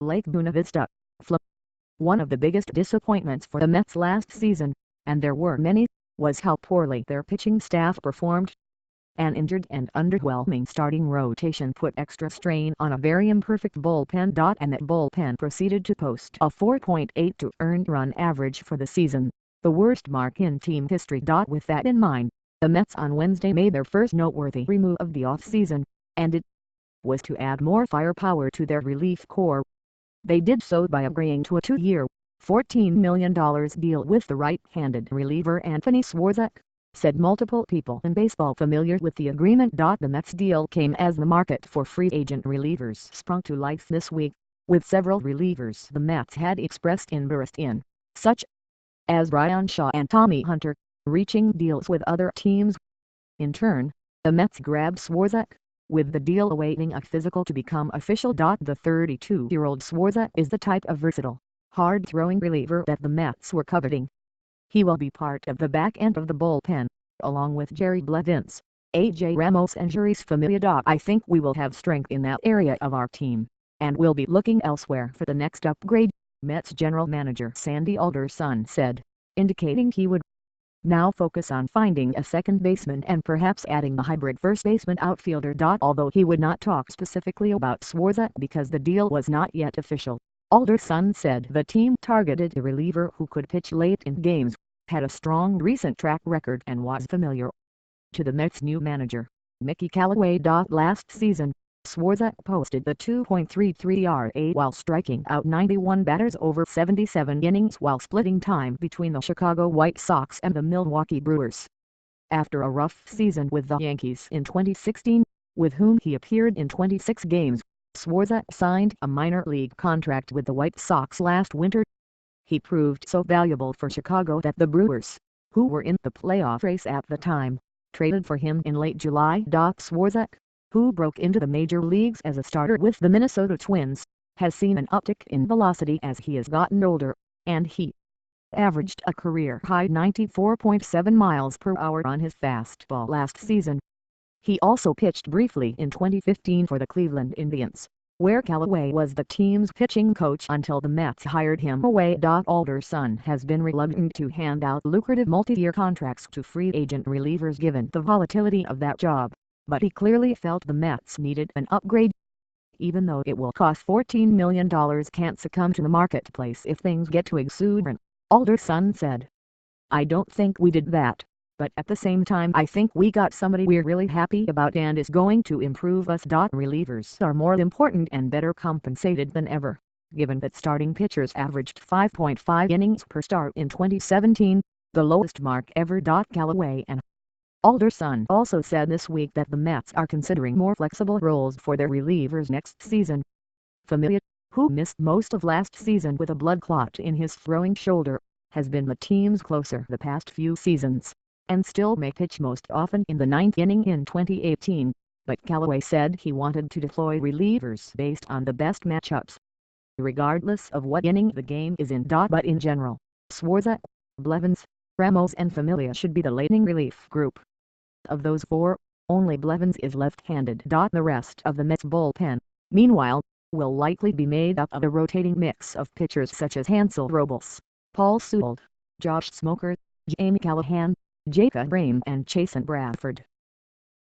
Lake Buena Vista, Fla. One of the biggest disappointments for the Mets last season, and there were many, was how poorly their pitching staff performed. An injured and underwhelming starting rotation put extra strain on a very imperfect bullpen. And that bullpen proceeded to post a 4.82 earned run average for the season, the worst mark in team history. With that in mind, the Mets on Wednesday made their first noteworthy remove of the offseason, and it was to add more firepower to their relief corps. They did so by agreeing to a 2-year, $14 million deal with the right-handed reliever Anthony Swarzak, said multiple people in baseball familiar with the agreement. The Mets deal came as the market for free agent relievers sprung to life this week, with several relievers the Mets had expressed interest in, such as Bryan Shaw and Tommy Hunter, reaching deals with other teams. In turn, the Mets grabbed Swarzak, with the deal awaiting a physical to become official. The 32-year-old Swarzak is the type of versatile, hard-throwing reliever that the Mets were coveting. He will be part of the back end of the bullpen, along with Jerry Blevins, A.J. Ramos and Jeurys Familia. I think we will have strength in that area of our team, and we'll be looking elsewhere for the next upgrade, Mets general manager Sandy Alderson said, indicating he would now focus on finding a second baseman and perhaps adding a hybrid first baseman outfielder. Although he would not talk specifically about Swarzak because the deal was not yet official, Alderson said the team targeted a reliever who could pitch late in games, had a strong recent track record and was familiar to the Mets' new manager, Mickey Callaway. Last season, Swarzak posted the 2.33 ERA while striking out 91 batters over 77 innings while splitting time between the Chicago White Sox and the Milwaukee Brewers. After a rough season with the Yankees in 2016, with whom he appeared in 26 games, Swarzak signed a minor league contract with the White Sox last winter. He proved so valuable for Chicago that the Brewers, who were in the playoff race at the time, traded for him in late July. Swarzak, who broke into the major leagues as a starter with the Minnesota Twins, has seen an uptick in velocity as he has gotten older, and he averaged a career-high 94.7 miles per hour on his fastball last season. He also pitched briefly in 2015 for the Cleveland Indians, where Callaway was the team's pitching coach until the Mets hired him away. Alderson has been reluctant to hand out lucrative multi-year contracts to free agent relievers given the volatility of that job, but he clearly felt the Mets needed an upgrade. Even though it will cost $14 million, can't succumb to the marketplace if things get too exuberant, Alderson said. I don't think we did that, but at the same time I think we got somebody we're really happy about and is going to improve us. Relievers are more important and better compensated than ever, given that starting pitchers averaged 5.5 innings per start in 2017, the lowest mark ever. Callaway and Alderson also said this week that the Mets are considering more flexible roles for their relievers next season. Familia, who missed most of last season with a blood clot in his throwing shoulder, has been the team's closer the past few seasons, and still may pitch most often in the ninth inning in 2018, but Callaway said he wanted to deploy relievers based on the best matchups, regardless of what inning the game is in. But in general, Swarzak, Blevins, Ramos and Familia should be the leading relief group. Of those four, only Blevins is left-handed. The rest of the Mets bullpen, meanwhile, will likely be made up of a rotating mix of pitchers such as Hansel Robles, Paul Sewald, Josh Smoker, Jamie Callahan, Jacob Rame and Chasen Bradford.